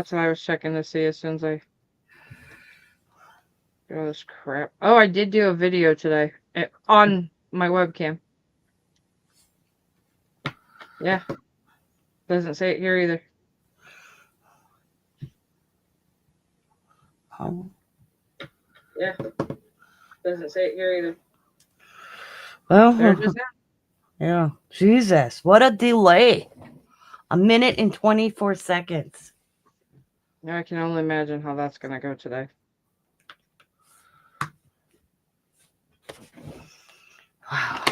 That's what I was checking to see as soon as I get all this crap. Oh, I did do a video today on my webcam. Yeah. Doesn't say it here either. Oh. Yeah. Doesn't say it here either. Well, There it is now. yeah. Jesus, what a delay. 1 minute and 24 seconds. Now I can only imagine how that's going to go today. Wow.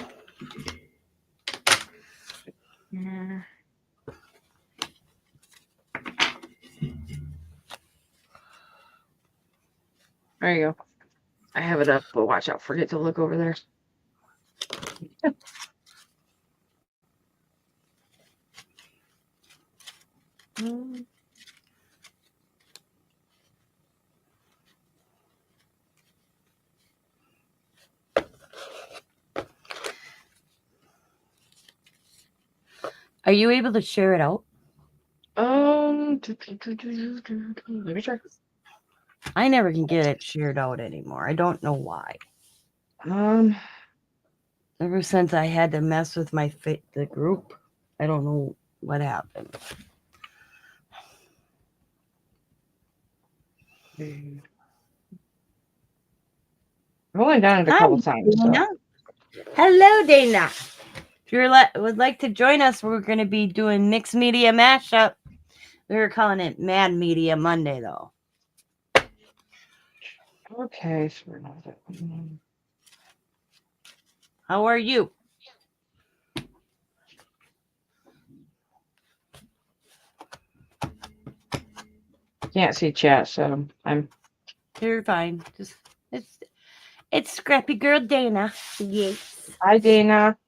Yeah. There you go. I have it up, but watch out. Forget to look over there. Are you able to share it out? Let me try. I never can get it shared out anymore. I don't know why. Ever since I had to mess with the group, I don't know what happened. I've only done it a couple times. So. Hello, Dana. If you would like to join us, we're going to be doing mixed media mashup. We were calling it Mad Media Monday, though. Okay, so we're not. How are you? Can't see chat, so I'm. You're fine. Just it's Scrappy Girl Dana. Yes. Hi, Dana.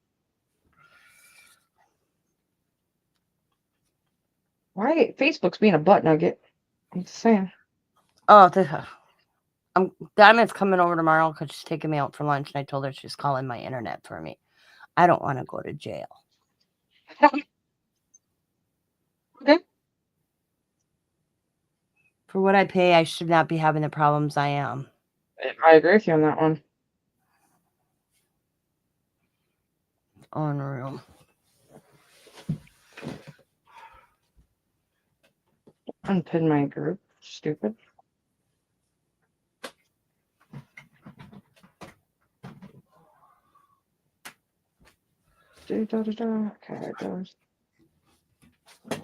Why Facebook's being a butt nugget? I'm just saying. Oh, Diamond's coming over tomorrow because she's taking me out for lunch, and I told her she's calling my internet for me. I don't want to go to jail. Okay. For what I pay, I should not be having the problems I am. I agree with you on that one. Unreal. Unpin my group. Stupid. Okay, it goes.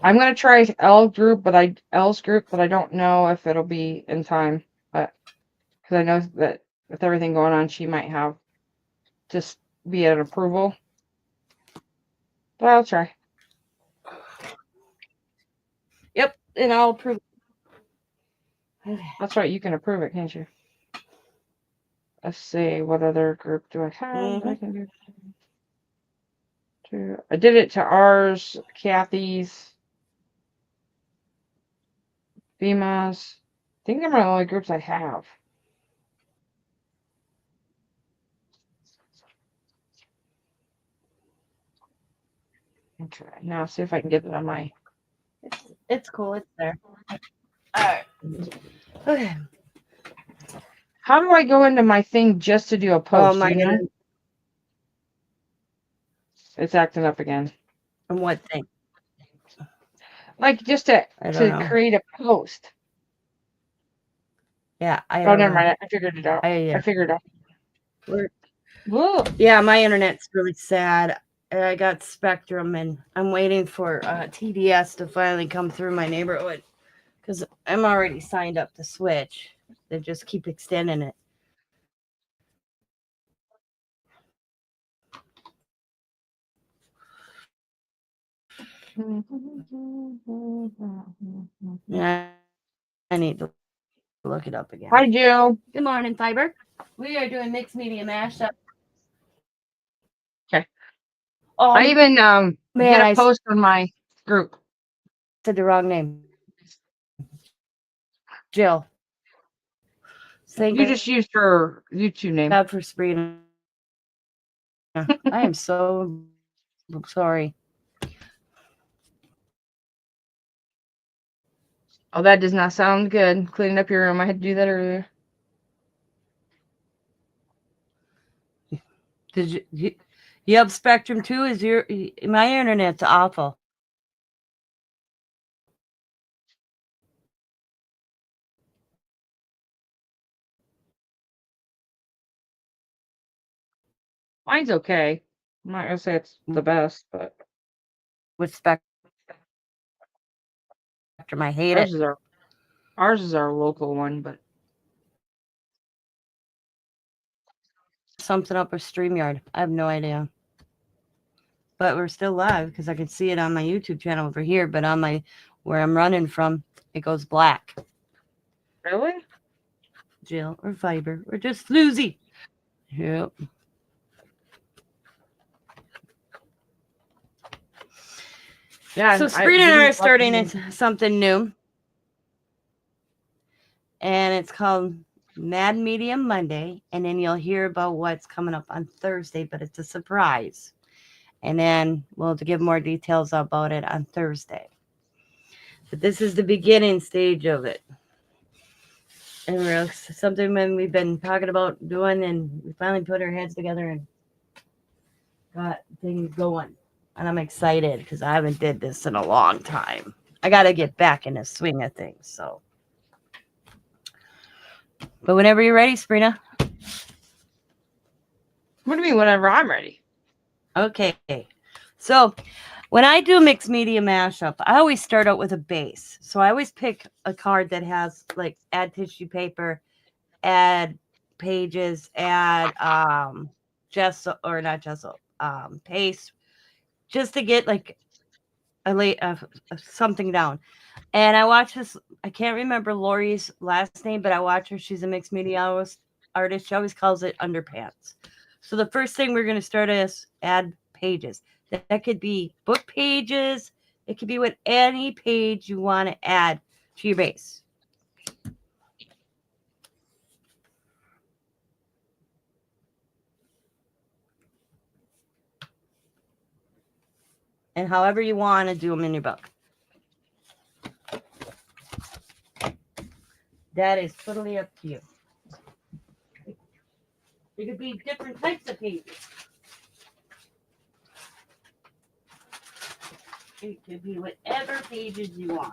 I'm gonna try L's group, but I don't know if it'll be in time. But because I know that with everything going on, she might have just be an approval. But I'll try. Yep, and I'll approve. That's right. You can approve it, can't you? Let's see. What other group do I have? I can do. I did it to ours, Kathy's, Bima's. I think they're my only groups I have. Okay, now see if I can get it on my. It's cool. It's there. All right. Okay. How do I go into my thing just to do a post? my You know? It's acting up again. And what thing? Like just to create a post. Yeah, never mind. I figured it out. I figured it out. Whoa. Yeah, my internet's really sad. I got Spectrum, and I'm waiting for TDS to finally come through my neighborhood because I'm already signed up to switch. They just keep extending it. Yeah, I need to look it up again. Hi, Jill. Good morning, Fiber. We are doing mixed media mashup. Okay. I even get a post on my group. Said the wrong name. Jill. You just used her YouTube name. God for Sabrina. I am so sorry. Oh, that does not sound good. Cleaning up your room. I had to do that earlier. Did you have Spectrum too? Is my internet's awful? Mine's okay. I'm not gonna say it's the best, but With Spectrum, I hate ours it. is our local one, but Something up with StreamYard. I have no idea. But we're still live because I can see it on my YouTube channel over here, but on my where I'm running from, it goes black. really? Jill or fiber or just floozy. Yep. Yeah. So Sabrina and I are starting something new. And it's called Mad Medium Monday. And then you'll hear about what's coming up on Thursday, but it's a surprise. And then we'll give more details about it on Thursday. But this is the beginning stage of it. And we're something when we've been talking about doing, and we finally put our heads together and got things going. And I'm excited because I haven't did this in a long time. I got to get back in the swing of things. So, but whenever you're ready, Sabrina. What do you mean? Whenever I'm ready. Okay. So when I do mixed media mashup, I always start out with a base. So I always pick a card that has like add tissue paper, add pages, add gesso or not gesso, paste, just to get like something down. And I watch this. I can't remember Lori's last name, but I watch her. She's a mixed media artist. She always calls it underpants. So the first thing we're going to start is add pages. That could be book pages. It could be with any page you want to add to your base. And however you want to do them in your book. That is totally up to you. It could be different types of pages. It could be whatever pages you want.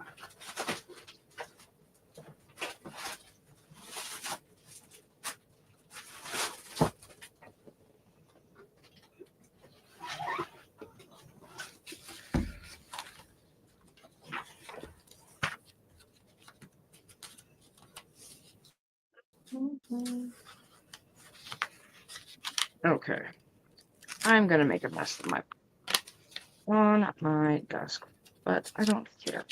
Okay. I'm gonna make a mess of on my desk, but I don't care.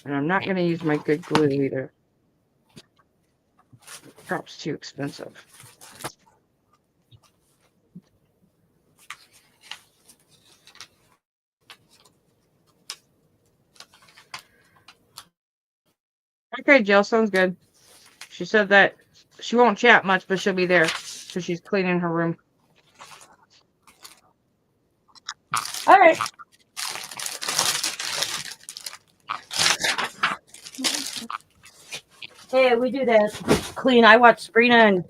And I'm not gonna use my good glue either. Crap's too expensive. Okay, Jill, sounds good. She said that she won't chat much, but she'll be there because she's cleaning her room. All right. Hey, we do that. Clean. I watch Sabrina and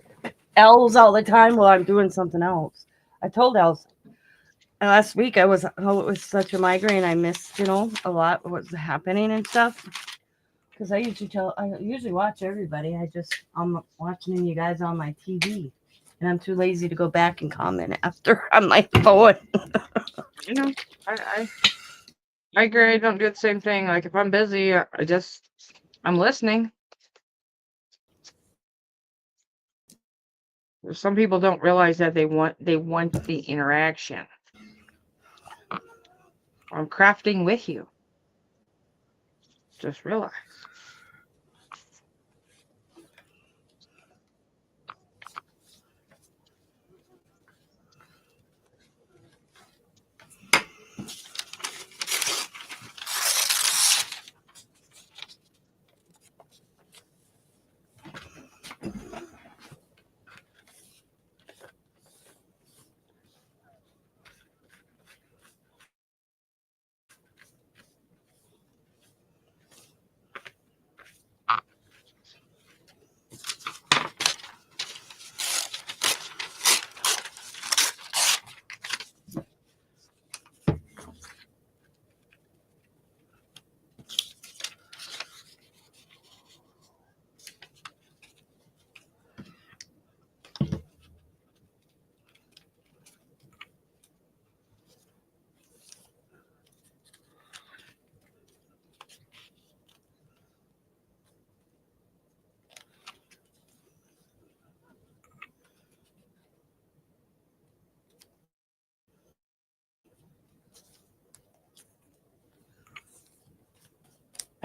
Els all the time while I'm doing something else. I told Els last week it was such a migraine. I missed, a lot of what's happening and stuff. Because I usually watch everybody. I'm watching you guys on my TV. And I'm too lazy to go back and comment after on my phone. I agree. I don't do the same thing. Like if I'm busy, I'm listening. Some people don't realize that they want the interaction. I'm crafting with you. Just realize.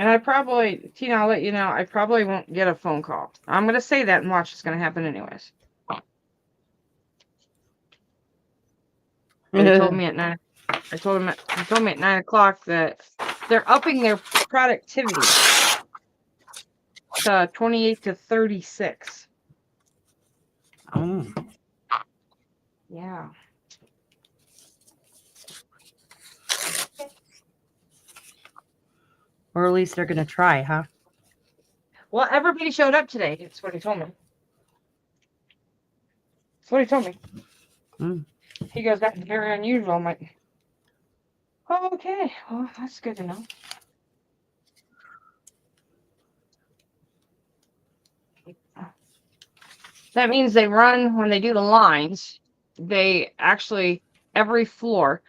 And I probably, Tina, I'll let you know, I probably won't get a phone call. I'm going to say that and watch it's going to happen anyways. They told me at 9. He told me at 9 o'clock that they're upping their productivity to 28 to 36. Yeah. Or at least they're going to try, huh? Well, everybody showed up today. That's what he told me. That's what he told me. He goes, that's very unusual. I'm like, oh, okay. Well, that's good to know. That means they run, when they do the lines, they actually, every floor,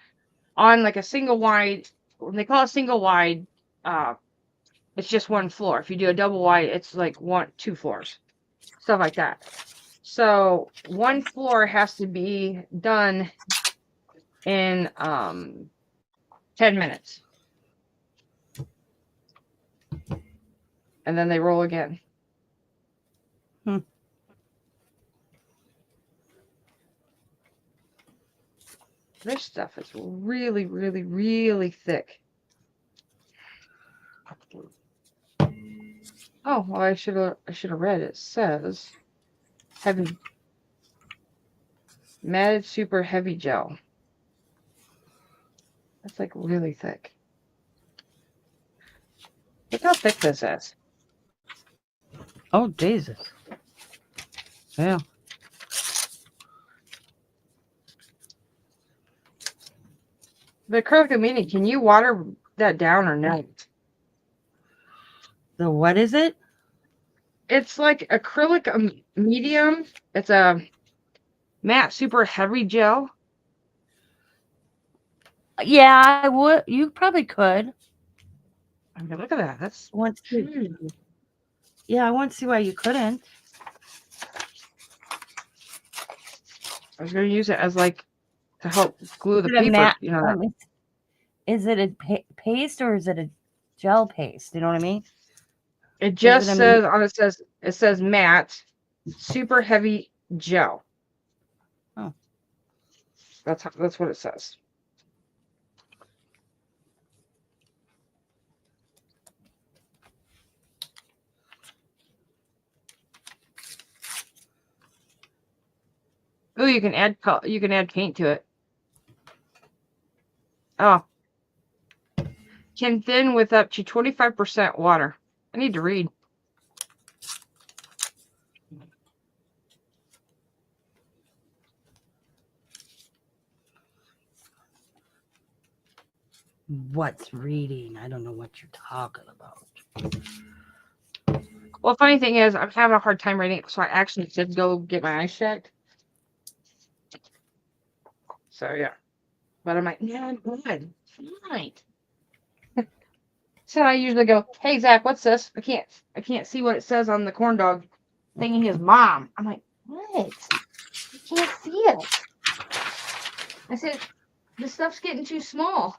on like a single wide, when they call it single wide, it's just one floor. If you do a double wide, it's like 2 floors. Stuff like that. So one floor has to be done in 10 minutes. And then they roll again. This stuff is really, really, really thick. Oh, well, I should have read. It says heavy, matted super heavy gel. That's like really thick. Look how thick this is. Oh, Jesus. Yeah. The acrylic mini, can you water that down or no? The what is it? It's like acrylic medium. It's a matte super heavy gel. Yeah, I would. You probably could. I mean, look at that. That's Yeah, I want to see why you couldn't. I was going to use it as like to help glue the Is it a paper. matte- You know, is it a paste or is it a gel paste? You know what I mean? it just says on it says matte super heavy gel. Oh, that's what it says. Oh, you can add paint to it. Oh, can thin with up to 25% water. I need to read. what's reading? I don't know what you're talking about. Well, funny thing is, I'm having a hard time reading it, so I actually did go get my eyes checked. So yeah, but I'm like, yeah, I'm good. Fine. So I usually go, hey Zach, what's this? I can't see what it says on the corn dog thinking his mom. I'm like, what? I can't see it. I said, this stuff's getting too small.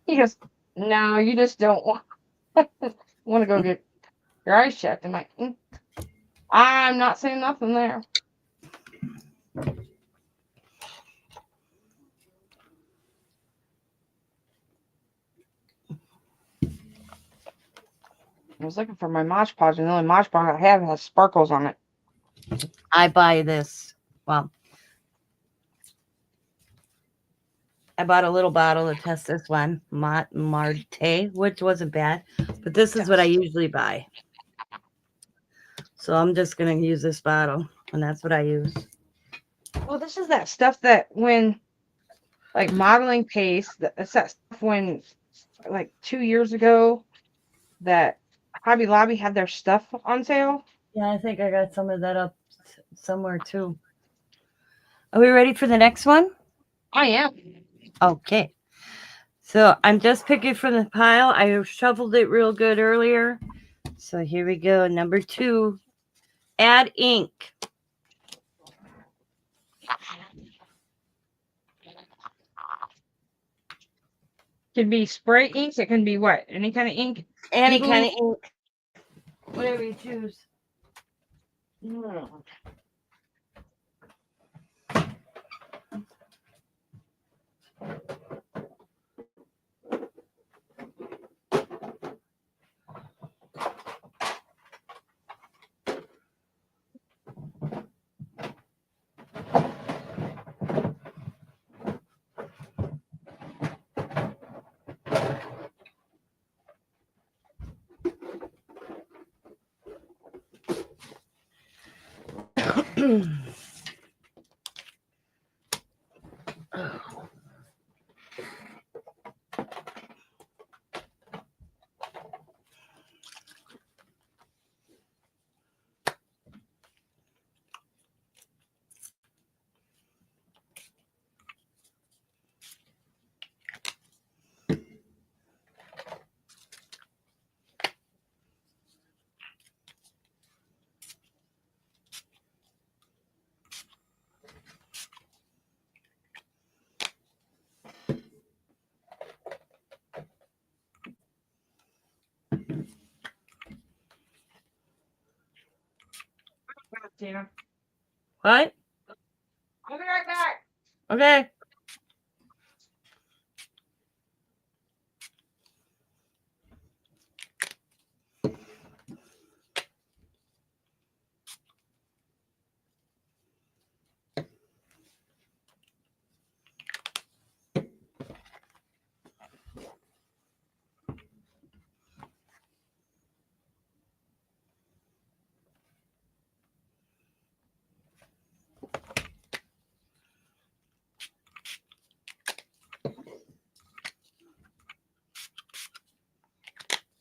He goes, no, you just don't want to go get your eyes checked. I'm like, I'm not saying nothing there. I was looking for my Mod Podge, and the only Mod Podge I have has sparkles on it. I buy this. Well, I bought a little bottle to test this one, Marte, which wasn't bad, but this is what I usually buy. So I'm just going to use this bottle, and that's what I use. Well, this is that stuff that when, like modeling paste, that's that stuff when, like 2 years ago, that Hobby Lobby had their stuff on sale. Yeah, I think I got some of that up somewhere too. Are we ready for the next one? I am. Okay. So I'm just picking from the pile. I shuffled it real good earlier. So here we go. Number 2. Add ink. It can be spray inks. It can be what? Any kind of ink? Any People- kind of ink. Whatever you choose. Mm. Tina. What? I'll be right back. Okay.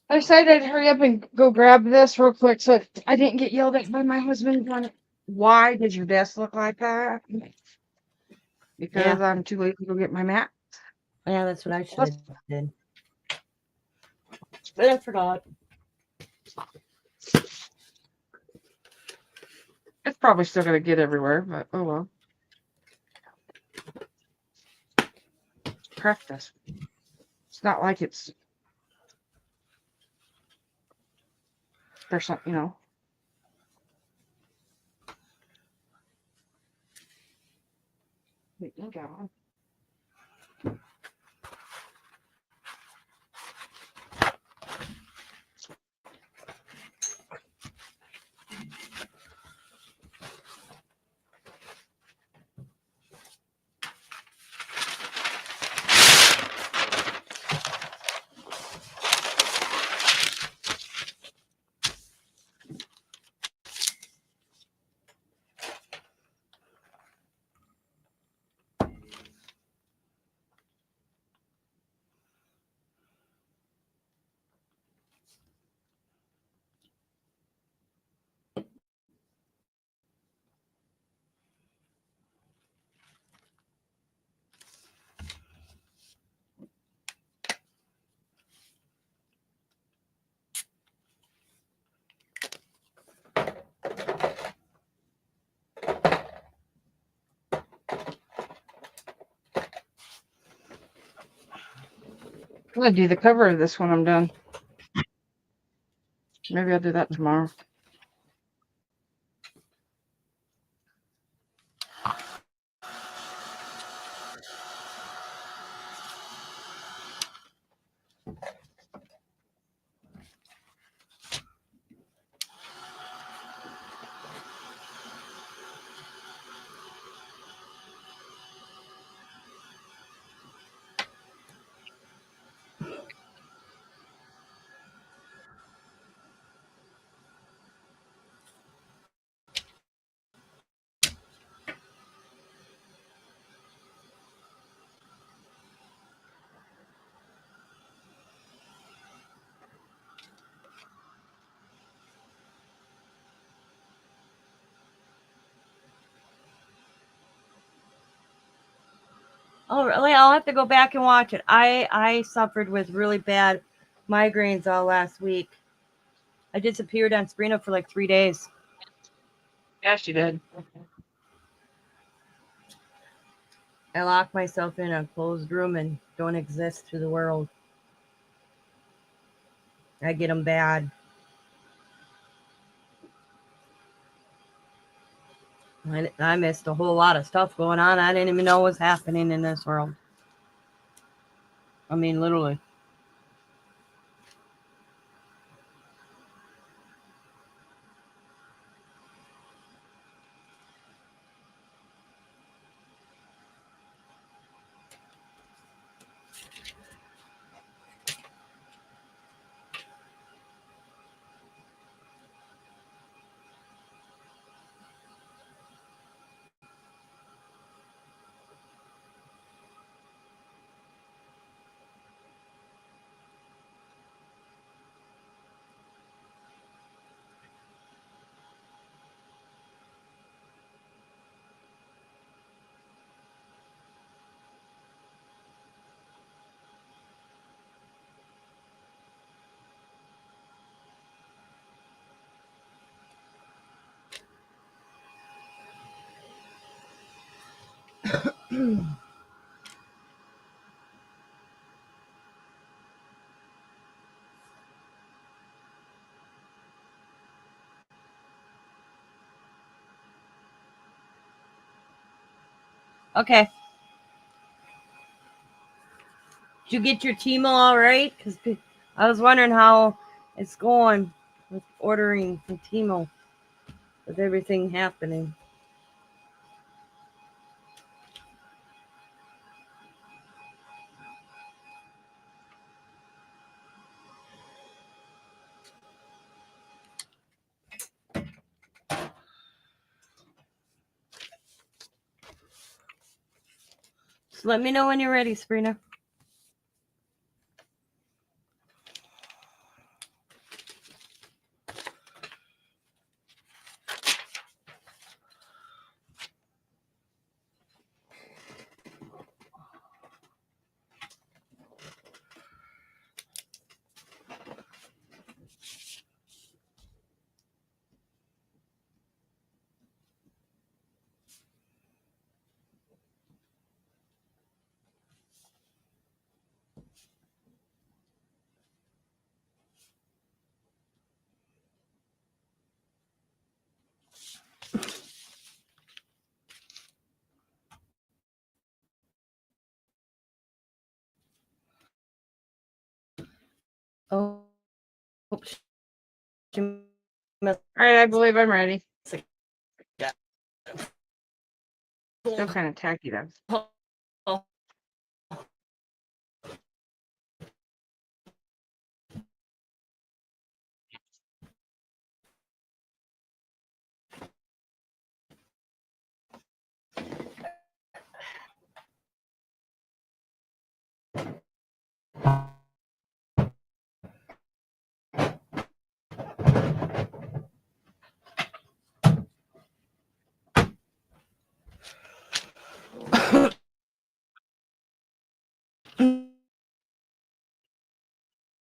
I said I'd hurry up and go grab this real quick so I didn't get yelled at by my husband. Going, why did your desk look like that? Because I'm too late to go get my mat. Yeah, that's what I should have did. But I forgot. It's probably still gonna get everywhere, but oh well. Practice. It's not like it's there's something, you know. Wait, you got one. I'm gonna do the cover of this when I'm done. Maybe I'll do that tomorrow. Oh, really? I'll have to go back and watch it. I suffered with really bad migraines all last week. I disappeared on Sabrina for like 3 days. Yeah, she did. I locked myself in a closed room and don't exist to the world. I get them bad. I missed a whole lot of stuff going on. I didn't even know was happening in this world. I mean, literally. Okay. Did you get your Timo all right? Because I was wondering how it's going with ordering from Timo with everything happening. So let me know when you're ready, Sabrina. Oh, she must All right, I believe I'm ready. have Still kind of tacky though. oh,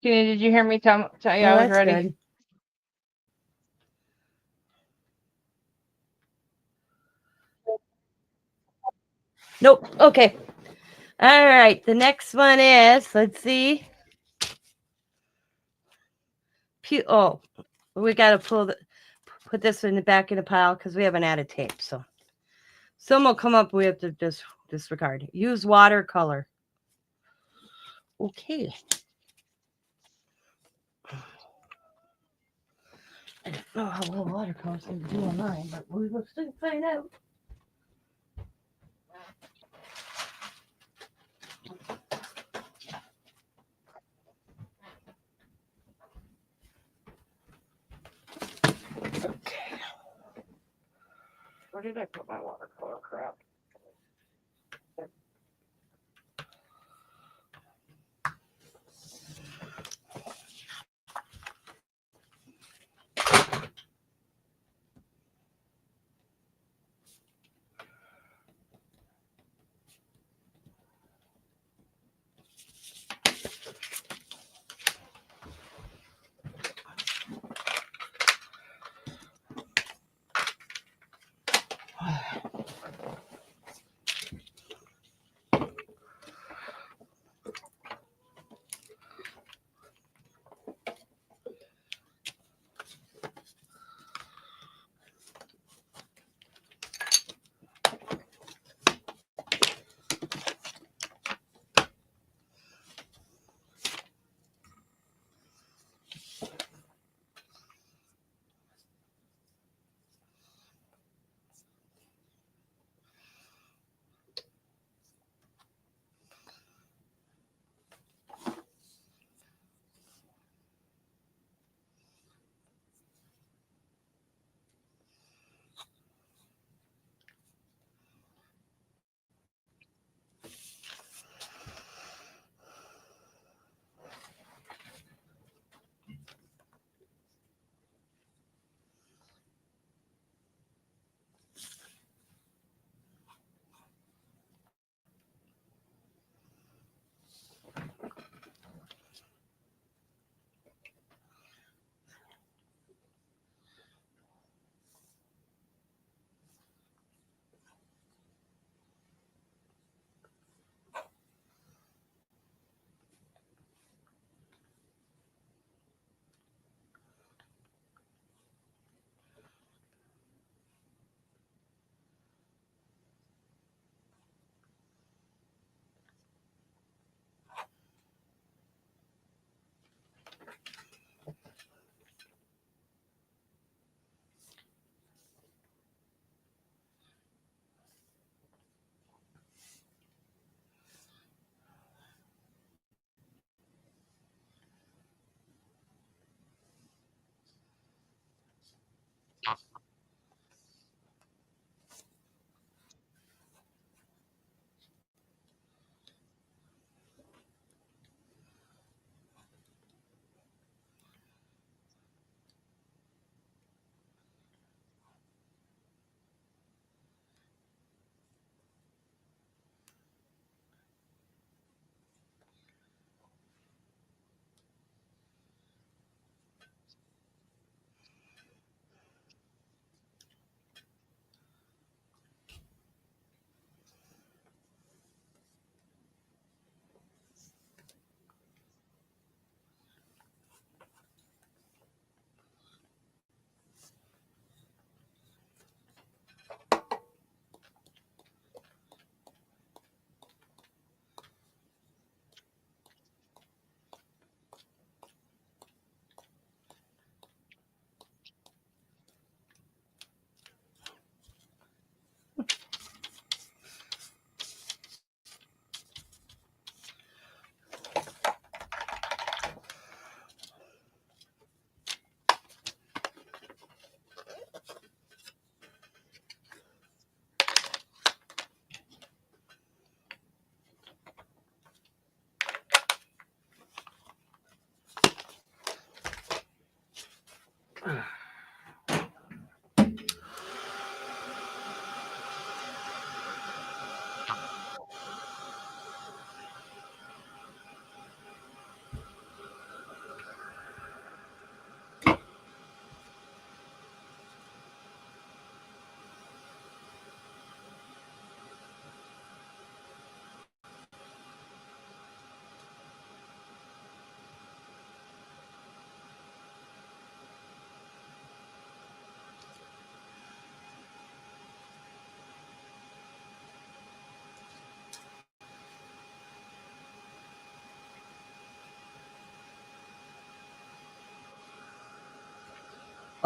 Tina, did you hear me tell you I was that's ready? good. Nope. Okay. All right. The next one is, let's see. Oh, we got to put this in the back of the pile because we haven't added tape. So some will come up. We have to just disregard. Use watercolor. Okay. I don't know how well watercolor's going to do on mine, but we will soon find out. Okay. Where did I put my watercolor crap?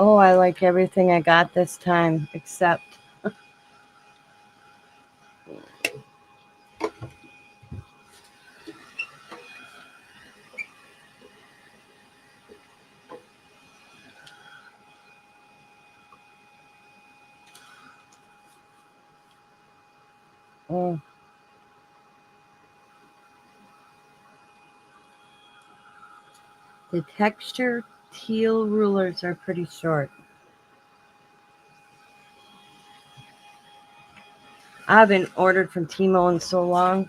Oh, I like everything I got this time, except oh, the texture teal rulers are pretty short. I haven't ordered from Timo in so long.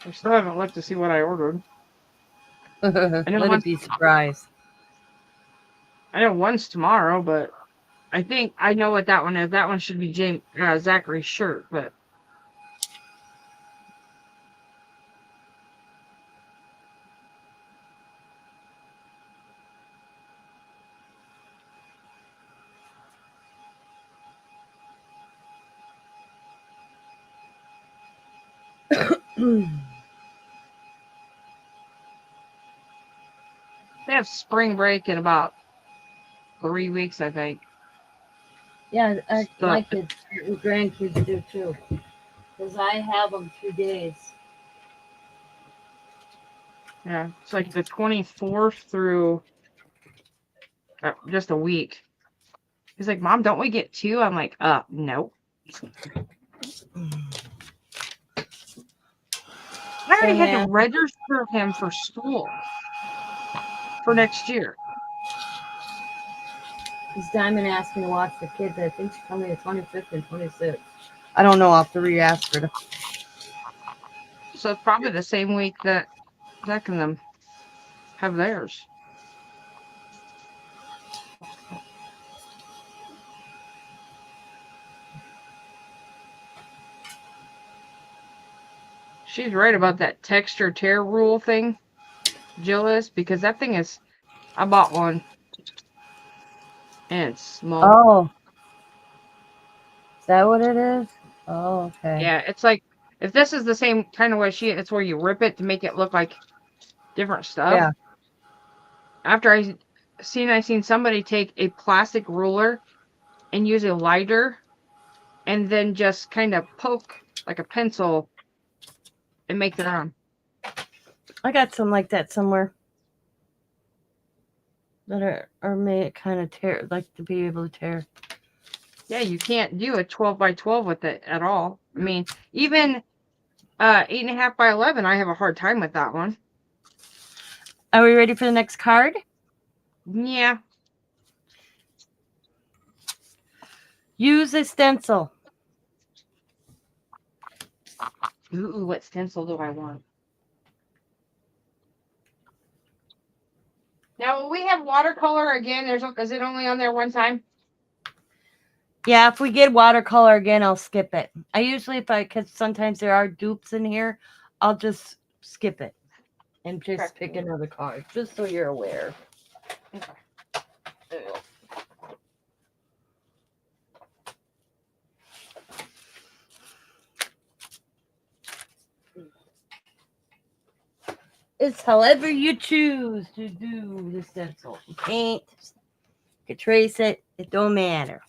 I still haven't looked to see what I ordered. I know Let it be surprise. I know one's tomorrow, but I think I know what that one is. That one should be Zachary's shirt, but they have spring break in about 3 weeks, I think. Yeah, So, my kids and grandkids do too. Because I have them 2 days. yeah, it's like the 24th through just a week. He's like, Mom, don't we get 2? I'm like, no. I already had to register him for school for next year. This Diamond asked me to watch the kids. I think she's coming the 25th and 26th. I don't know. I'll have to re-ask her. So it's probably the same week that Zach and them have theirs. She's right about that texture tear rule thing, Jill is, because that thing is, I bought one and it's small. Oh. Is that what it is? Oh, okay. Yeah, it's like, if this is the same kind of way it's where you rip it to make it look like different stuff. Yeah. After I seen somebody take a plastic ruler and use a lighter and then just kind of poke like a pencil and make it on. I got some like that somewhere. That are made kind of tear, like to be able to tear. Yeah, you can't do a 12 by 12 with it at all. I mean, even 8.5 by 11, I have a hard time with that one. Are we ready for the next card? Yeah. Use a stencil. Ooh, what stencil do I want? Now, will we have watercolor again? Is it only on there one time? Yeah, if we get watercolor again, I'll skip it. I usually, because sometimes there are dupes in here, I'll just skip it and just pick another card, just so you're aware. Okay. It's however you choose to do the stencil. You paint, you can trace it, it don't matter.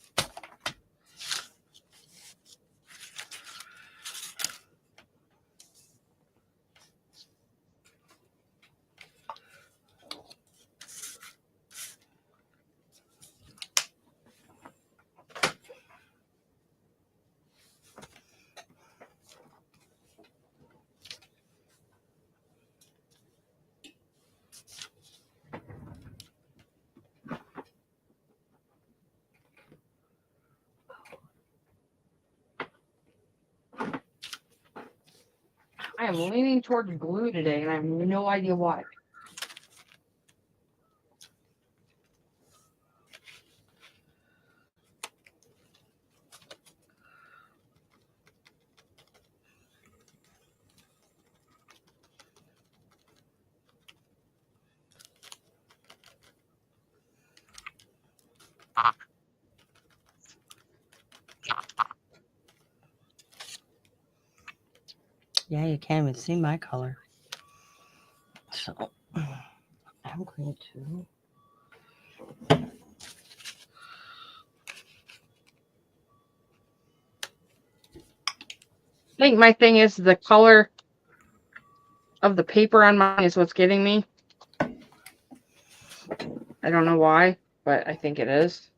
I am leaning towards glue today, and I have no idea why. Yeah, you can't even see my color. So I'm going to. I think my thing is the color of the paper on mine is what's getting me. I don't know why, but I think it is.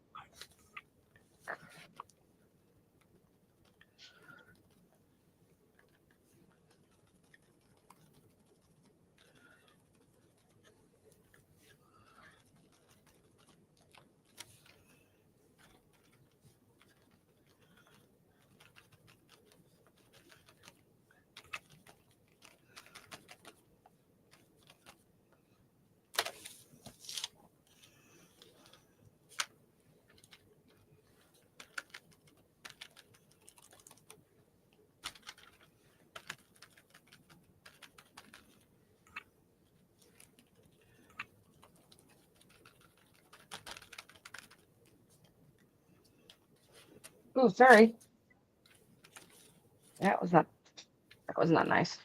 Oh, sorry. That was not nice.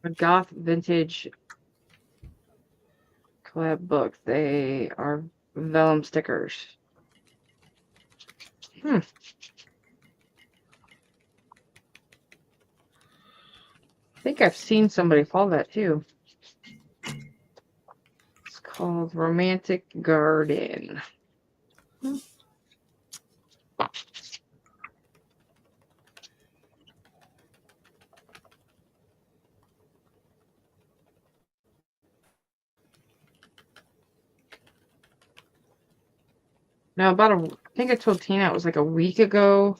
A goth vintage collab book. They are vellum stickers. I think I've seen somebody follow that too. It's called Romantic Garden. Now, I think I told Tina it was like a week ago.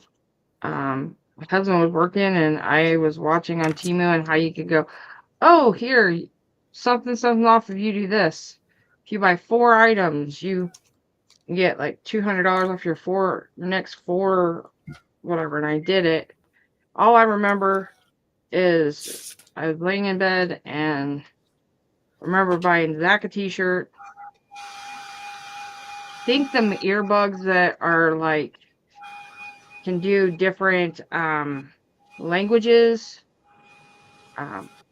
My husband was working and I was watching on Temu and how you could go, oh, here, something off if you do this. If you buy 4 items, you get like $200 off your next 4, whatever. And I did it. All I remember is I was laying in bed and remember buying Zach a t-shirt. Think them earbuds that are like can do different languages.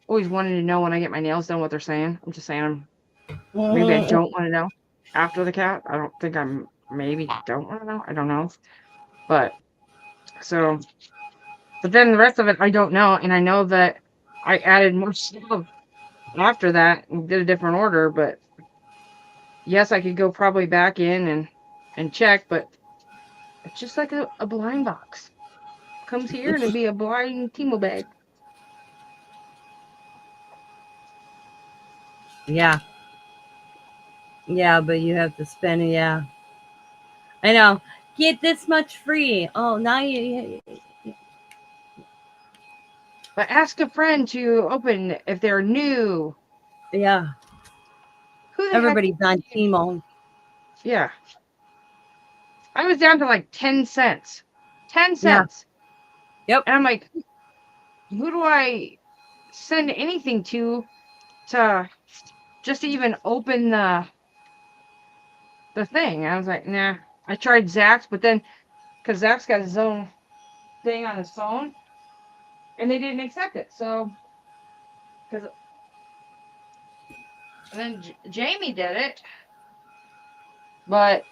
Always wanted to know when I get my nails done what they're saying. I'm just saying maybe I don't want to know after the cat. I don't think I'm maybe don't want to know. I don't know. But then the rest of it I don't know, and I know that I added more stuff after that and did a different order, but yes, I could go probably back in and check, but it's just like a blind box. Comes here and it'd be a blind Timo bag. Yeah. Yeah, but you have to spend it. Yeah. I know. Get this much free. Oh, now you. But ask a friend to open if they're new. Yeah. Who the Everybody's heck? on Timo. Yeah. I was down to like 10 cents. 10 Yeah. cents. Yep. And I'm like, who do I send anything to just to even open the the thing. I was like, nah. I tried Zach's, but then because Zach's got his own thing on his phone, and they didn't accept it. So, because then Jamie did it, but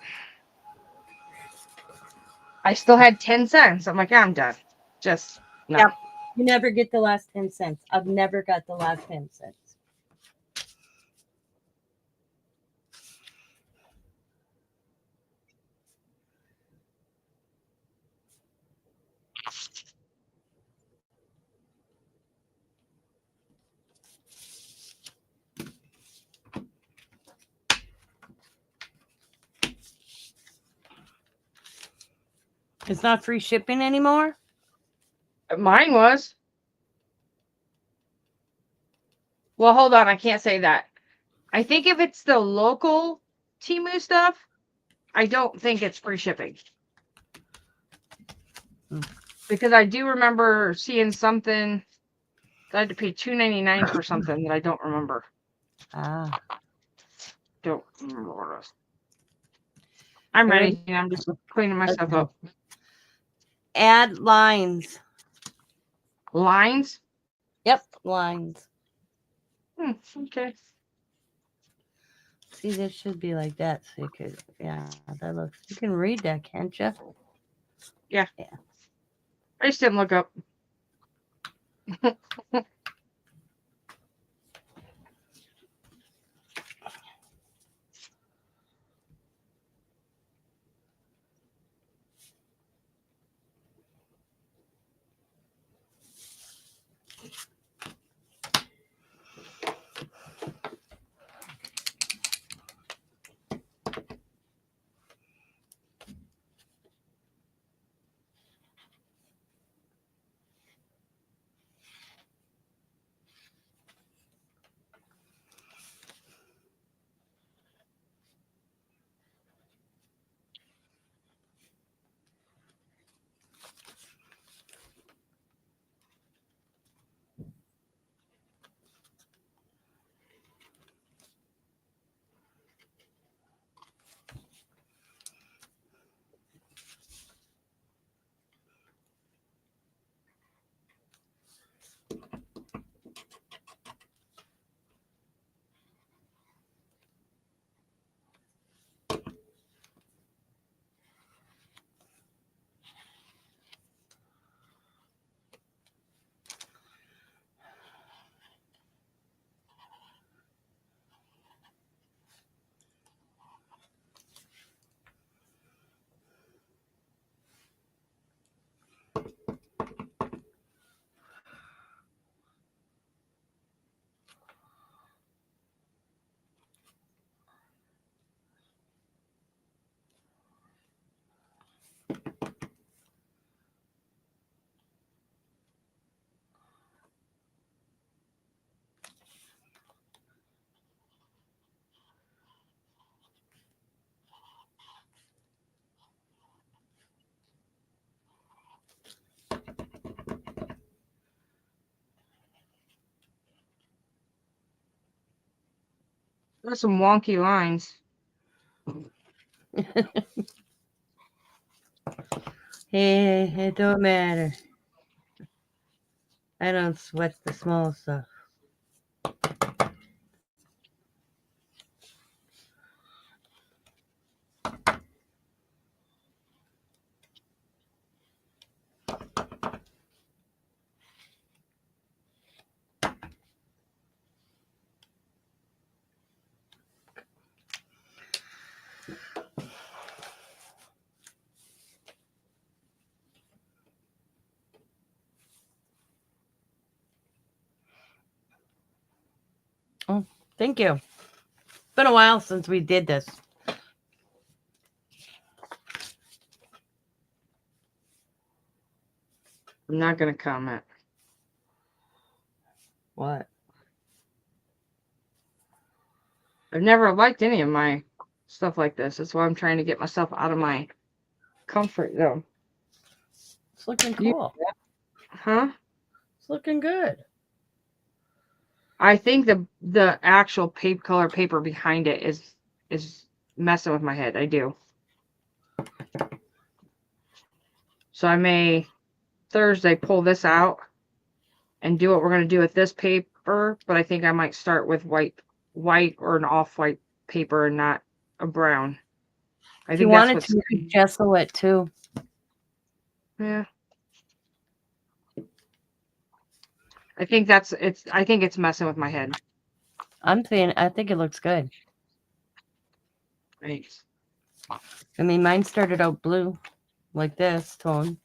I still had 10 cents. I'm like, I'm done. Just no. Yep. You never get the last 10 cents. I've never got the last 10 cents. It's not free shipping anymore? Mine was. Well, hold on. I can't say that. I think if it's the local Temu stuff, I don't think it's free shipping. Because I do remember seeing something that I had to pay $2.99 for something that I don't remember. Ah. Don't remember what it was. I'm ready. I'm just cleaning myself up. Add lines. Lines? Yep, lines. Okay. See, this should be like that. So you could, yeah, that looks, you can read that, can't you? Yeah. Yeah. I just didn't look up. There's some wonky lines. Hey, it don't matter. I don't sweat the small stuff. Oh, thank you. It's been a while since we did this. I'm not going to comment. What? I've never liked any of my stuff like this. That's why I'm trying to get myself out of my comfort zone. It's looking cool. Huh? It's looking good. I think the actual color paper behind it is messing with my head. I do. So I may Thursday pull this out and do what we're going to do with this paper, but I think I might start with white or an off-white paper and not a brown. I If think you that's wanted what's to, you could gesso it too. yeah. I think it's messing with my head. I think it looks good. Thanks. I mean, mine started out blue, like this tone.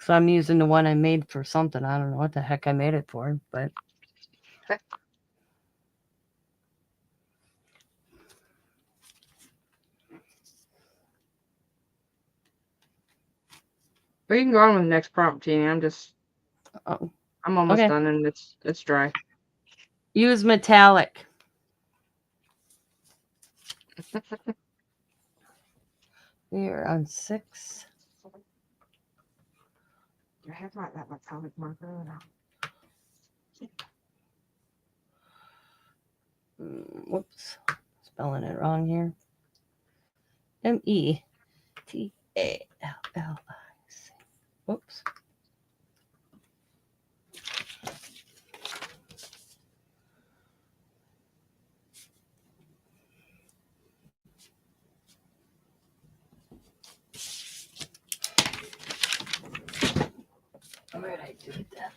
So I'm using the one I made for something. I don't know what the heck I made it for, but. But you can go on with the next prompt, Jeannie. I'm almost done and it's dry. Use metallic. We are on 6. Do I have that metallic marker or not? Whoops. Spelling it wrong here. METALLIC. Whoops. Where did I do that?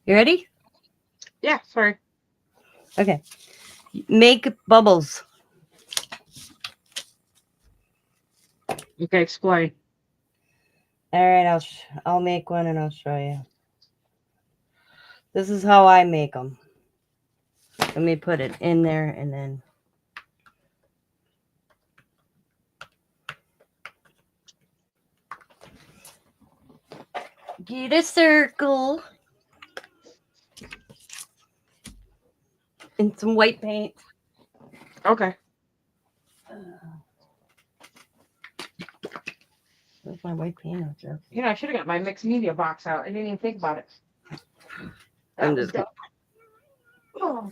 You ready? Yeah, sorry. Okay. Make bubbles. Okay, explain. All right, I'll make one and I'll show you. This is how I make them. Let me put it in there and then. Get a circle. And some white paint. Okay. Where's my white paint out there? You know, I should have got my mixed media box out. I didn't even think about it. I'm just. Oh.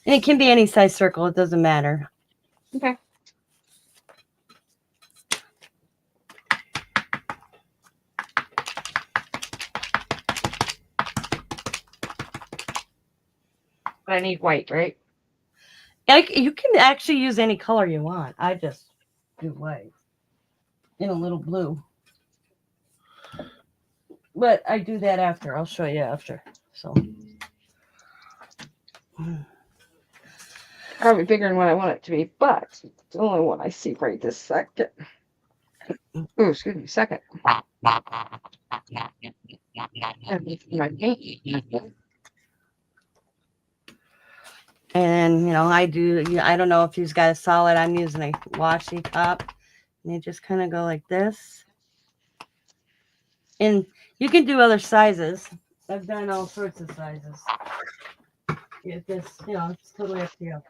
And it can be any size circle. It doesn't matter. Okay. But I need white, right? Like, you can actually use any color you want. I just do white and a little blue. But I do that after. I'll show you after. So Probably bigger than what I want it to be, but it's the only one I see right this second. Oh, excuse me, second. and I don't know if you've got a solid. I'm using a washi cup. And you just kind of go like this. And you can do other sizes. I've done all sorts of sizes. If this, it's totally up to you.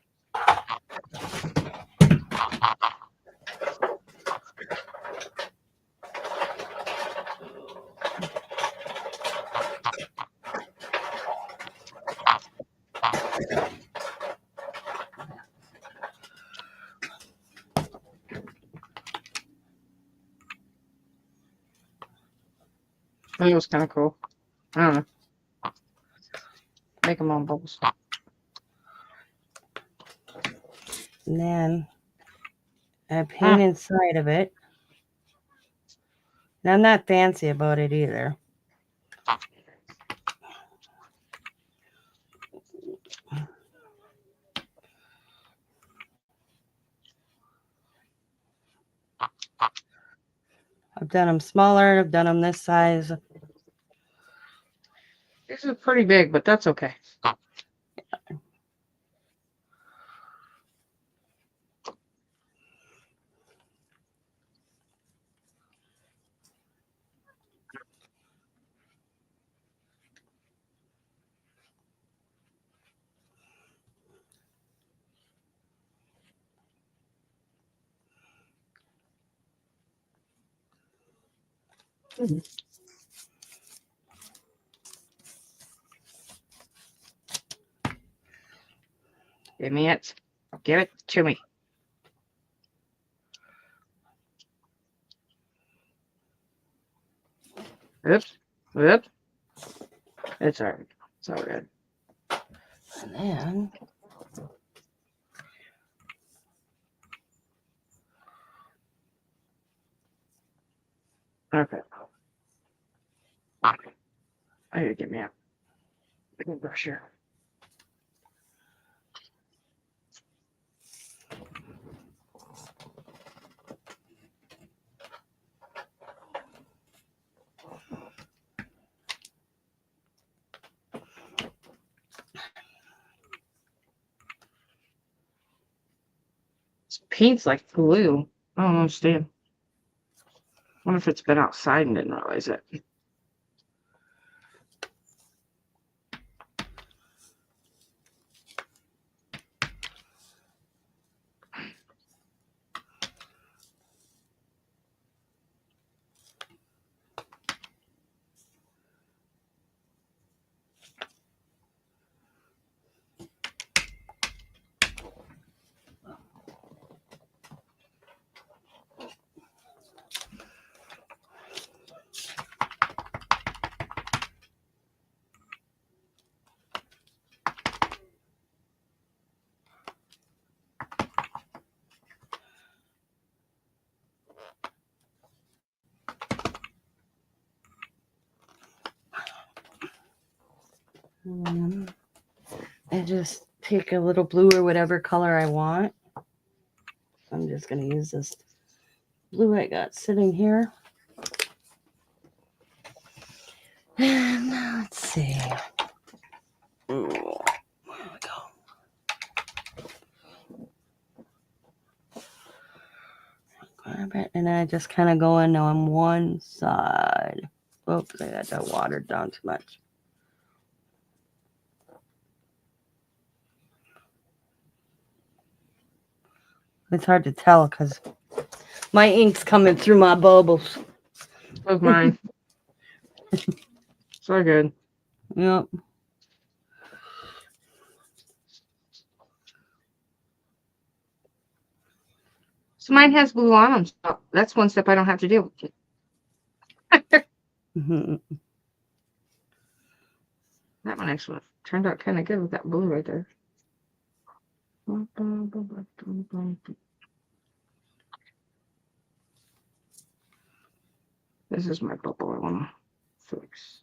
I think it was kind of cool. I don't know. Make them on bubbles. And then I paint inside of it. And I'm not fancy about it either. I've done them smaller. I've done them this size. This is pretty big, but that's okay. Give me it. Give it to me. Oops. Oops. It's all right. It's all good. And then Okay. I need to get me a big brush here. This paint's like glue. I don't understand. Wonder if it's been outside and didn't realize it. I just pick a little blue or whatever color I want. I'm just going to use this blue I got sitting here. And let's see. Ooh, where we go? Grab it, and I just kind of go in on one side. Oops, I got that watered down too much. It's hard to tell because my ink's coming through my bubbles. Of mine. It's So good. Yep. So mine has blue on them. So that's one step I don't have to do. Mhm. That one actually turned out kind of good with that blue right there. This is my bubble I want to fix.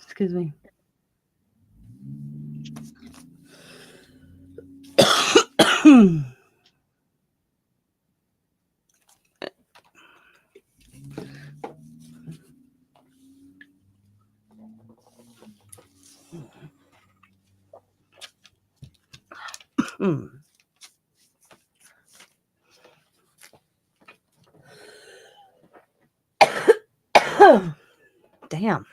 Excuse me. Damn.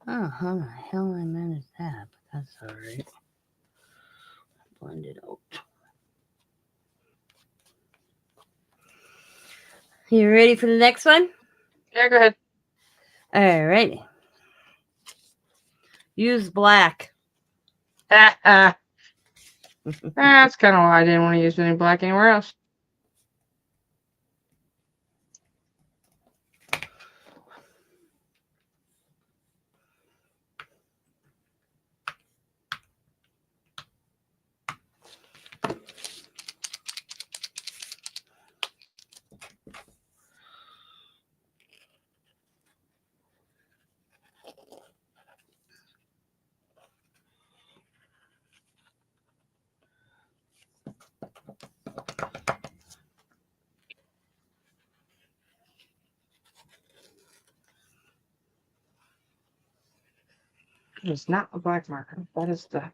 Oh, how the hell I managed that? But that's alright. Blend it out. You ready for the next one? Yeah, go ahead. Alrighty. Use black. That's kind of why I didn't want to use any black anywhere else. It's not a black marker. That is the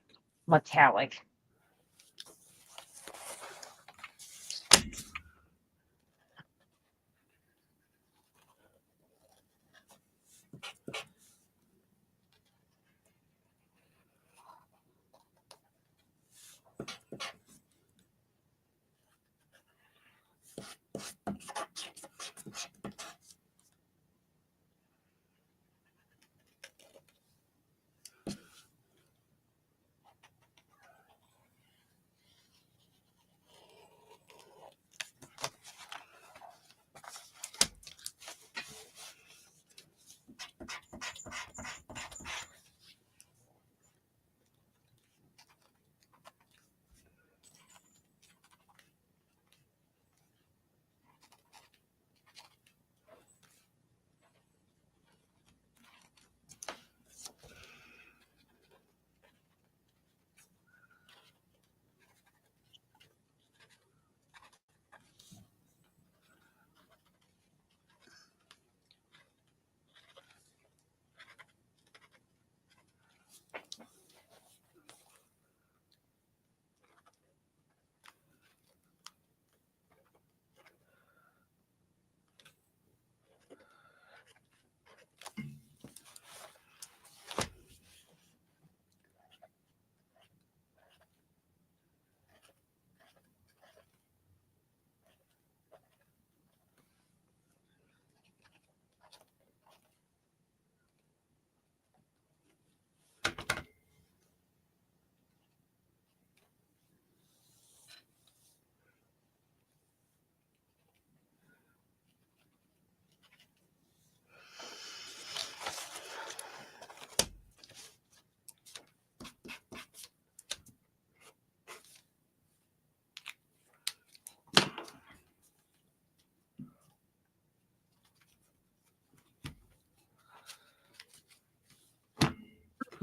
metallic.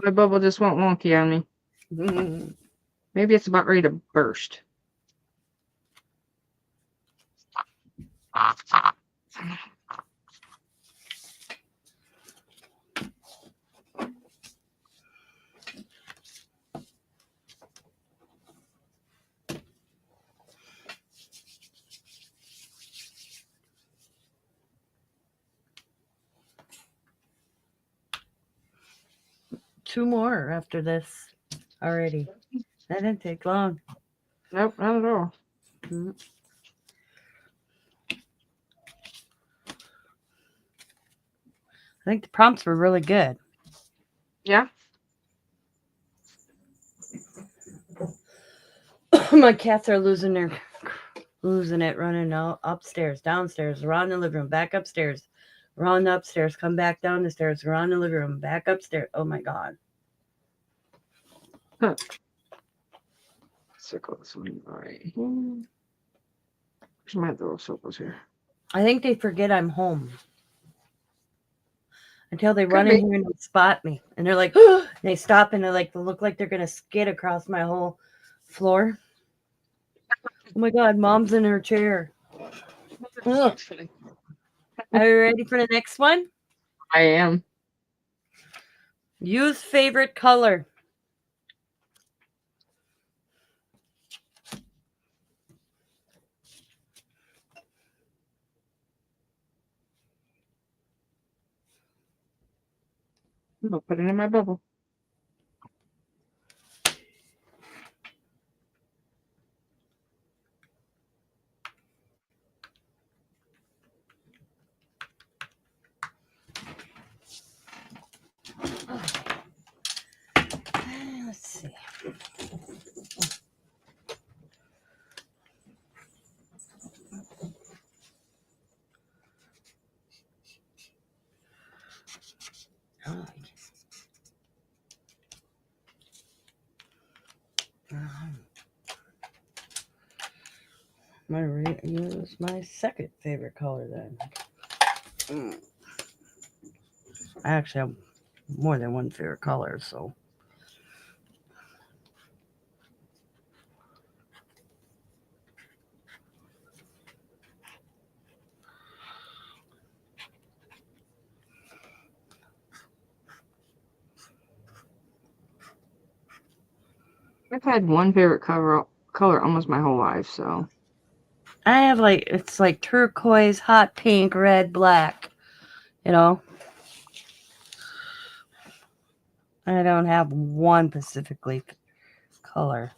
My bubble just went wonky on me. Maybe it's about ready to burst. Two more after this already. That didn't take long. Nope, not at all. Mhm. I think the prompts were really good. Yeah. My cats are losing it, running out upstairs, downstairs, around the living room, back upstairs, around the upstairs, come back down the stairs, around the living room, back upstairs. Oh my god. Huh. Circle this one right here. Where's my little circles here? I think they forget I'm home. Until they Could run be. in here and they spot me. And they're like, oh, they stop and they look like they're gonna skid across my whole floor. Oh my god, mom's in her chair. Ugh. Are you ready for the next one? I am. Use favorite color. I'll put it in my bubble. Let's see. Oh. I'm gonna use my second favorite color then. I actually have more than one favorite color, so. I've had one favorite color almost my whole life, so. I have it's like turquoise, hot pink, red, black. You know? I don't have one specifically color.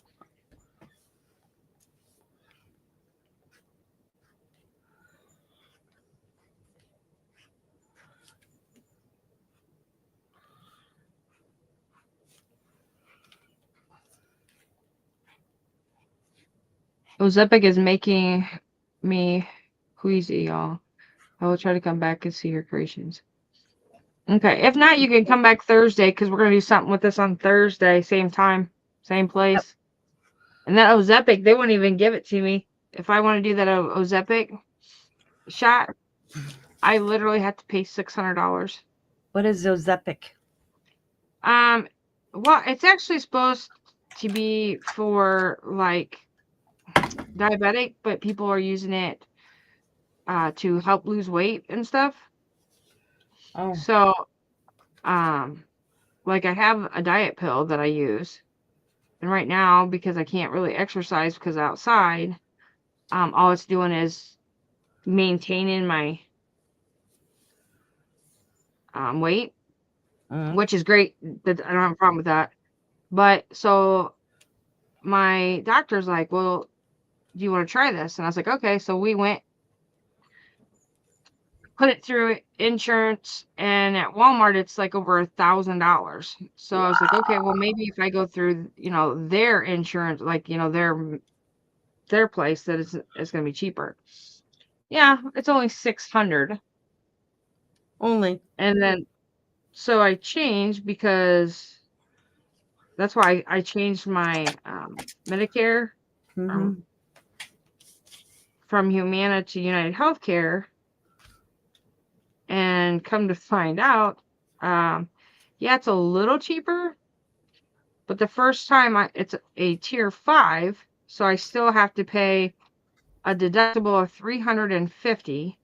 Ozempic is making me queasy, y'all. I will try to come back and see your creations. Okay, if not, you can come back Thursday because we're gonna do something with this on Thursday, same time, same place. Yep. And that Ozempic, they wouldn't even give it to me. If I want to do that Ozempic shot, I literally have to pay $600. What is Ozempic? Well, it's actually supposed to be for like diabetic, but people are using it to help lose weight and stuff. Oh. So, like I have a diet pill that I use, and right now because I can't really exercise because outside, all it's doing is maintaining my weight, which is great. That I don't have a problem with that. But so my doctor's like, well, do you want to try this? And I was like, okay. So we went, put it through insurance, and at Walmart it's like over $1,000. So I was like, okay, well maybe if I go through, their insurance, like, their place, that it's gonna be cheaper. Yeah, it's only $600. Only. And then so I changed because that's why I changed my Medicare from Humana to United Healthcare. And come to find out, Yeah, it's a little cheaper, but the first time it's a tier 5, so I still have to pay a deductible of $350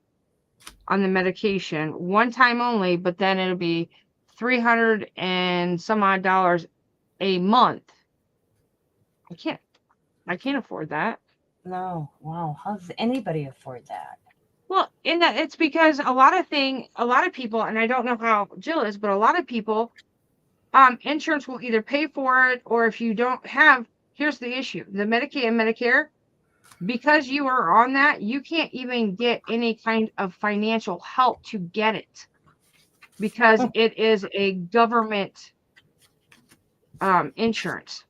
on the medication, one time only, but then it'll be $300 and some odd dollars a month. I can't afford that. No. Wow. How does anybody afford that? Well, in that it's because a lot of people, and I don't know how Jill is, but a lot of people, insurance will either pay for it, or if you don't have, here's the issue: the Medicaid and Medicare, because you are on that, you can't even get any kind of financial help to get it because it is a government insurance.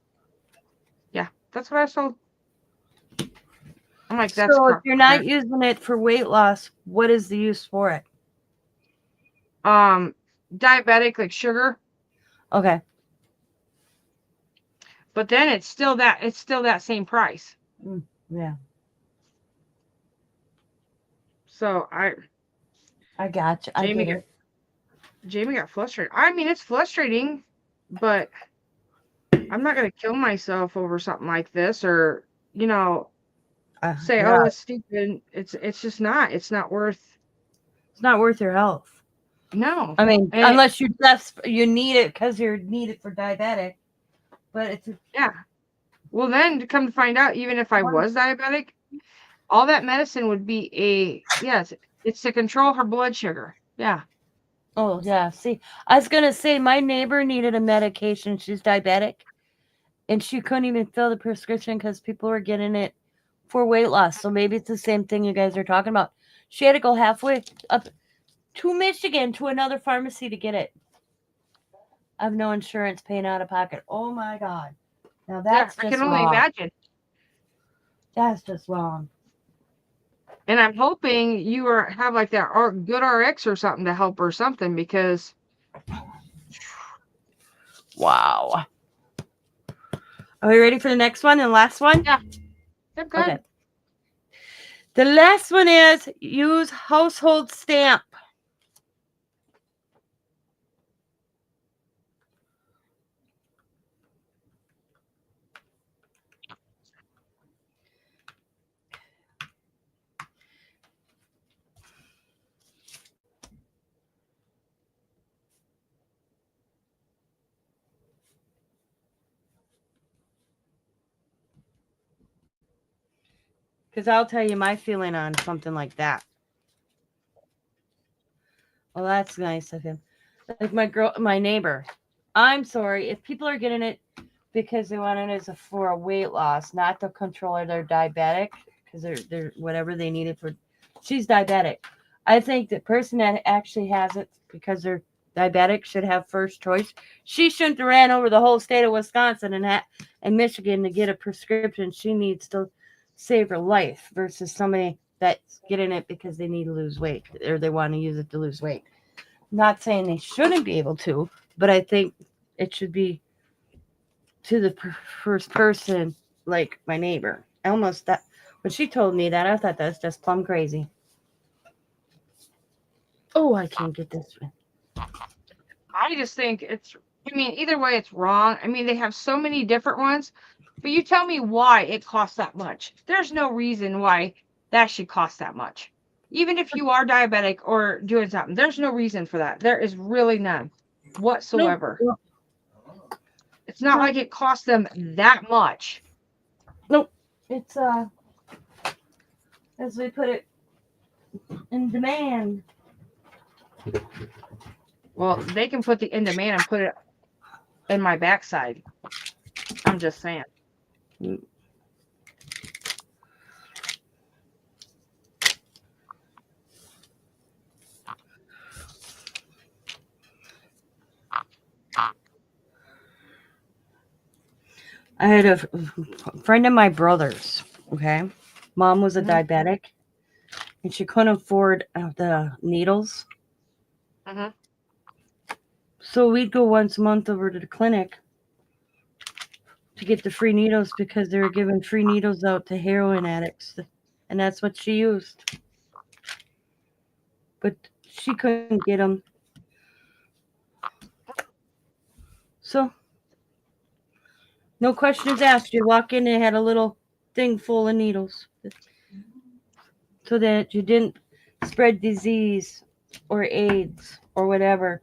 Yeah, that's what I was told. I'm like, that's So if correct. you're not using it for weight loss, what is the use for it? Diabetic, like sugar, Okay. but then it's still that same price. Yeah. So I got you. I get it. Jamie got frustrated. I mean, it's frustrating, but I'm not gonna kill myself over something like this, or say, Yeah. oh, it's stupid. It's just not. It's not worth. It's not worth your health. No. I mean, And unless you need it because you're needed for diabetic. But it's yeah. Well, then to come to find out, even if I was diabetic, all that medicine would be it's to control her blood sugar. Yeah. oh yeah. See, I was gonna say my neighbor needed a medication. She's diabetic, and she couldn't even fill the prescription because people were getting it for weight loss. So maybe it's the same thing you guys are talking about. She had to go halfway up to Michigan to another pharmacy to get it. I have no insurance, paying out of pocket. Oh my god! Now that's I just can only wrong. imagine. That's just wrong. And I'm hoping you have like that good RX or something to help or something, because Wow. Are we ready for the next one and last one? yeah, they're good. Okay. The last one is use household stamp. Because I'll tell you my feeling on something like that. Well, that's nice of him. Like my neighbor. I'm sorry if people are getting it because they want it for a weight loss, not to control their diabetic, because they're whatever they need it for. She's diabetic. I think the person that actually has it because they're diabetic should have first choice. She shouldn't have ran over the whole state of Wisconsin and Michigan to get a prescription. She needs to save her life versus somebody that's getting it because they need to lose weight or they want to use it to lose weight. Not saying they shouldn't be able to, but I think it should be to the first person, like my neighbor. Almost that when she told me that, I thought that was just plumb crazy. Oh, I can't get this one. I just think either way, it's wrong. I mean, they have so many different ones, but you tell me why it costs that much. There's no reason why that should cost that much. Even if you are diabetic or doing something, there's no reason for that. There is really none whatsoever. Nope. It's not like it costs them that much. Nope. It's as we put it, in demand. Well, they can put the in demand and put it in my backside. I'm just saying. I had a friend of my brother's. Okay, mom was a diabetic, and she couldn't afford the needles. So we'd go once a month over to the clinic to get the free needles because they were giving free needles out to heroin addicts, and that's what she used. But she couldn't get them. So, no questions asked. You walk in, they had a little thing full of needles so that you didn't spread disease or AIDS or whatever.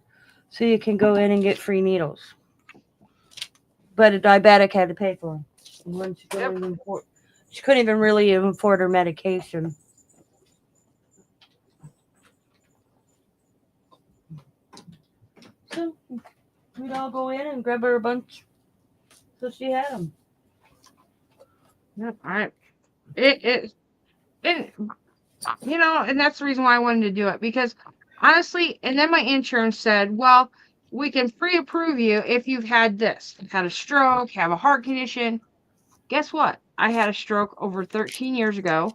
So you can go in and get free needles. But a diabetic had to pay for them. And when she couldn't even really afford her medication. So we'd all go in and grab her a bunch. So she had them. Yep. It, and that's the reason why I wanted to do it, because honestly, and then my insurance said, well, we can pre-approve you if you've had this, had a stroke, have a heart condition. Guess what? I had a stroke over 13 years ago,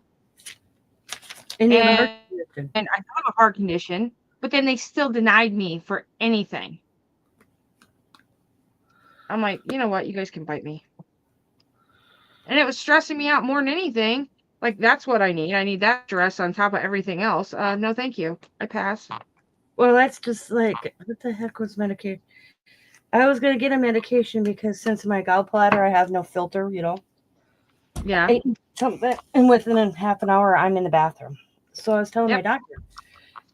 And you have a and heart condition. I have a heart condition, but then they still denied me for anything. I'm like, you know what? You guys can bite me. And it was stressing me out more than anything. Like, that's what I need. I need that stress on top of everything else. No, thank you. I pass. Well, that's just like, what the heck was medication? I was going to get a medication because since my gallbladder, I have no filter, Yeah. Ate something, and within half an hour, I'm in the bathroom. So I was telling my doctor,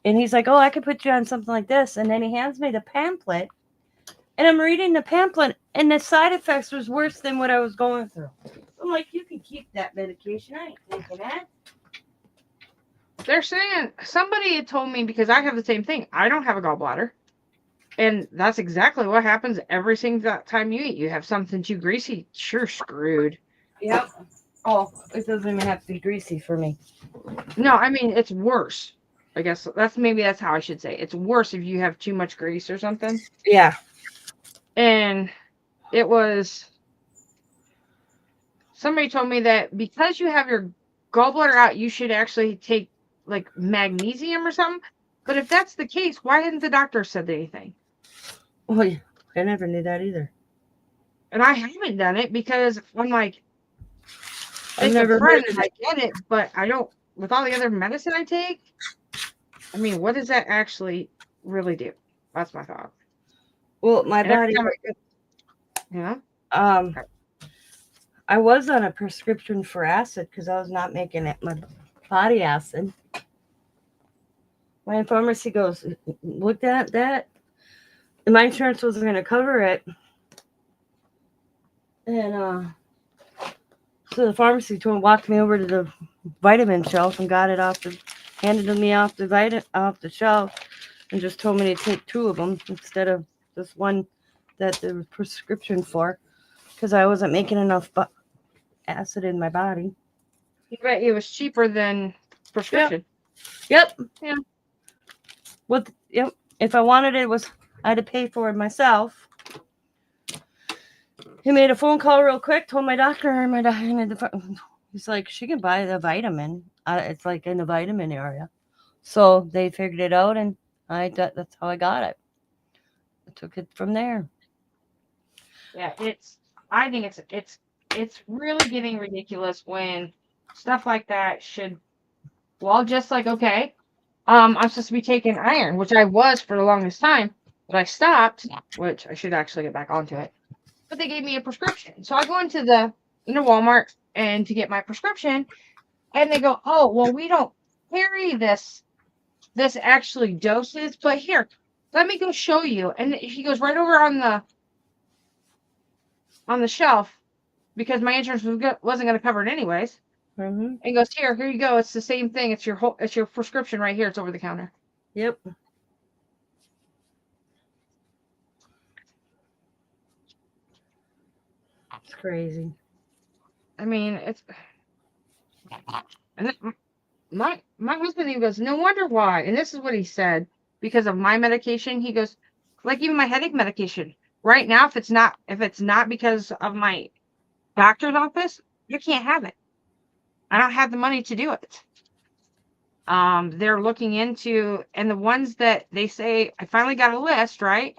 and he's like, oh, I could put you on something like this. And then he hands me the pamphlet, and I'm reading the pamphlet, and the side effects was worse than what I was going through. I'm like, you can keep that medication. I ain't taking that. They're saying, somebody had told me, because I have the same thing. I don't have a gallbladder. And that's exactly what happens every single time you eat. You have something too greasy, sure screwed. Yep. Oh, it doesn't even have to be greasy for me. No, I mean, it's worse. I guess that's how I should say. It's worse if you have too much grease or something. Yeah. And it was, somebody told me that because you have your gallbladder out, you should actually take like magnesium or something. But if that's the case, why hadn't the doctor said anything? Well, I never knew that either. And I haven't done it because I'm like, I've never heard I get it, but I don't, with all the other medicine I take, I mean, what does that actually really do? That's my thought. Well, my body, I was on a prescription for acid because I was not making it my body acid. My pharmacy goes, looked at that, and my insurance wasn't going to cover it. And so the pharmacy walked me over to the vitamin shelf and got it handed me off the shelf, and just told me to take 2 of them instead of just one that there was prescription for, because I wasn't making enough acid in my body. But it was cheaper than prescription. Yep. Yeah. Yep. If I wanted it, I had to pay for it myself. He made a phone call real quick, told my doctor, he's like, she can buy the vitamin. It's like in the vitamin area. So they figured it out, and that's how I got it. I took it from there. Yeah, I think it's really getting ridiculous when stuff like that should, well, just like, okay, I'm supposed to be taking iron, which I was for the longest time, but I stopped, which I should actually get back onto it. But they gave me a prescription. So I go into Walmart and to get my prescription, and they go, oh, well, we don't carry this actually doses, but here, let me go show you. And he goes right over on the shelf, because my insurance wasn't going to cover it anyways. Mm-hmm. And he goes, here you go. It's the same thing. It's your prescription right here. It's over the counter. Yep. It's crazy. I mean, and my husband, he goes, no wonder why. And this is what he said, because of my medication. He goes, like even my headache medication right now, if it's not because of my doctor's office, you can't have it. I don't have the money to do it. They're looking into, and the ones that they say, I finally got a list, right?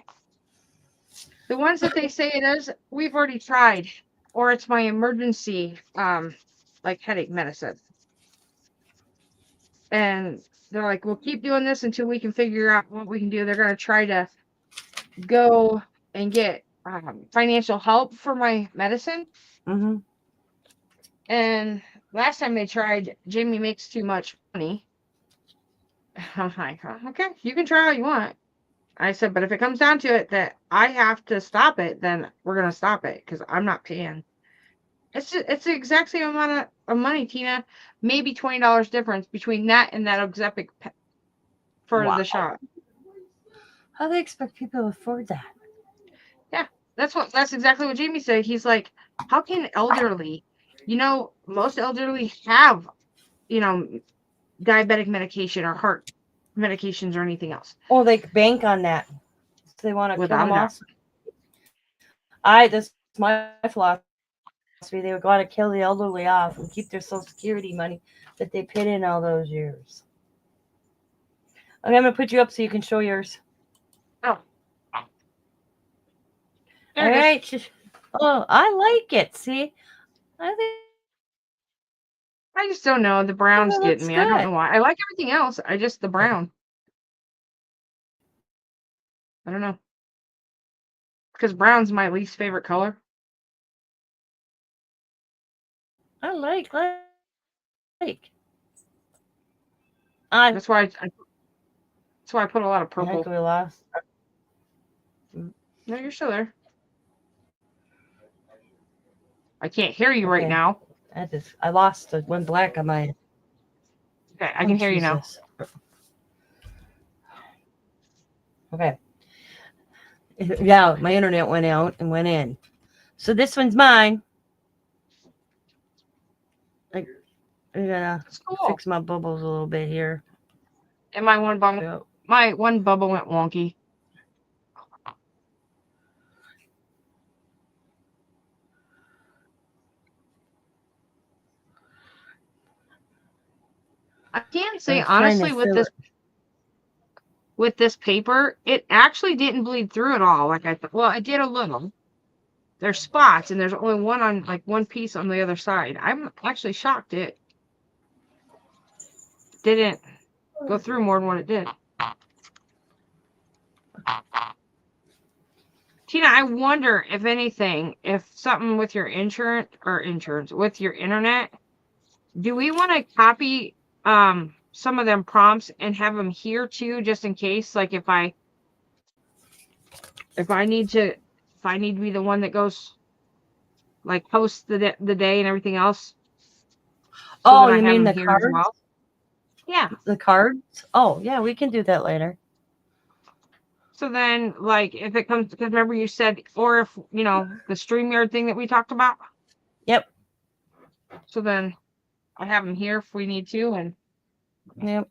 The ones that they say it is, we've already tried, or it's my emergency, like headache medicine. And they're like, we'll keep doing this until we can figure out what we can do. They're going to try to go and get financial help for my medicine. Mm-hmm. And last time they tried, Jamie makes too much money. I'm like, okay, you can try all you want. I said, but if it comes down to it that I have to stop it, then we're gonna stop it because I'm not paying. It's the exact same amount of money, Tina. Maybe $20 difference between that and that Ozempic for Wow. the shot. How do they expect people to afford that? Yeah, that's exactly what Jamie said. He's like, how can elderly, most elderly have, diabetic medication or heart medications or anything else. Oh, they bank on that. So they want to kill Without them a doubt. off. This is my philosophy. They would want to kill the elderly off and keep their Social Security money that they paid in all those years. Okay, I'm going to put you up so you can show yours. Oh. All right. Oh, I like it. See? I just don't know. The brown's It getting looks me. I don't good. know why. I like everything else. I just the brown. I don't know. Because brown's my least favorite color. I like. That's why I put a lot of I think purple. we lost. No, you're still there. I can't hear you right Okay. now. I lost the one black on my. Okay, I can hear you now. Okay. Yeah, my internet went out and went in. So this one's mine. I gotta Cool. fix my bubbles a little bit here. And my one bubble went wonky. I can't say honestly with this paper, it actually didn't bleed through at all. Like I thought. Well, it did a little. There's spots, and there's only one piece on the other side. I'm actually shocked it didn't go through more than what it did. Tina, I wonder if anything, if something with your insurance, with your internet, do we want to copy some of them prompts and have them here too, just in case? Like if I need to be the one that goes like post the day and everything else. So you mean the cards? Well? Yeah. The cards? Oh, yeah, we can do that later. So then, like, if it comes, because remember you said, or if, the StreamYard thing that we talked about? Yep. So then I have them here if we need to. And yep.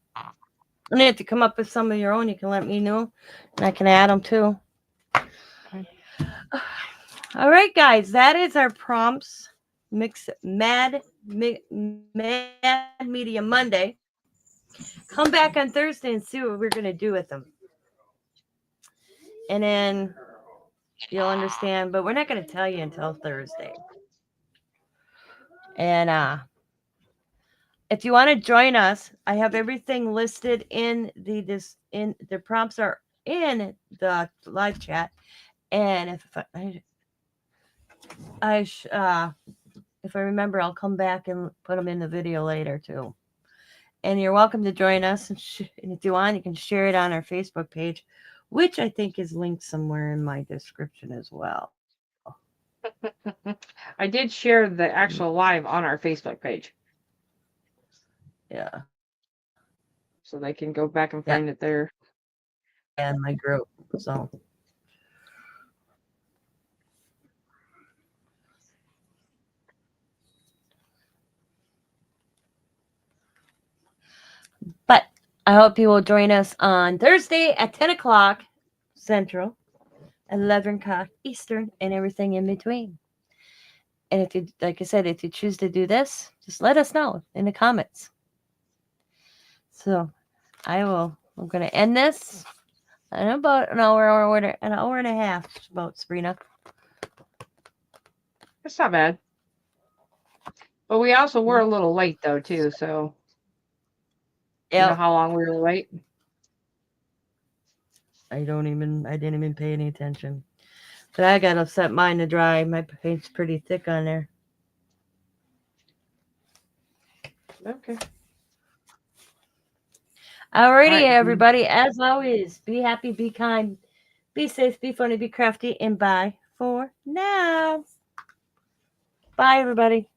And if you come up with some of your own, you can let me know. And I can add them too. Okay. All right, guys. That is our prompts. Mad Media Monday. Come back on Thursday and see what we're going to do with them. And then you'll understand, but we're not going to tell you until Thursday. And if you want to join us, I have everything listed in the prompts are in the live chat. And if I remember, I'll come back and put them in the video later too. And you're welcome to join us. And if you want, you can share it on our Facebook page, which I think is linked somewhere in my description as well. I did share the actual live on our Facebook page. Yeah. So they can go back and find it there. And my group. So. But I hope you will join us on Thursday at 10 o'clock Central, 11 o'clock Eastern, and everything in between. And if you, like I said, if you choose to do this, just let us know in the comments. So I'm going to end this in about an hour and a half, about, Sabrina. That's not bad. But we also were a little late though too, so you know how long we were late? I didn't even pay any attention. But I gotta set mine to dry. My paint's pretty thick on there. Okay. Alrighty, Alright, everybody. As always, be happy, be kind, be safe, be funny, be crafty, and bye for now. Bye, everybody.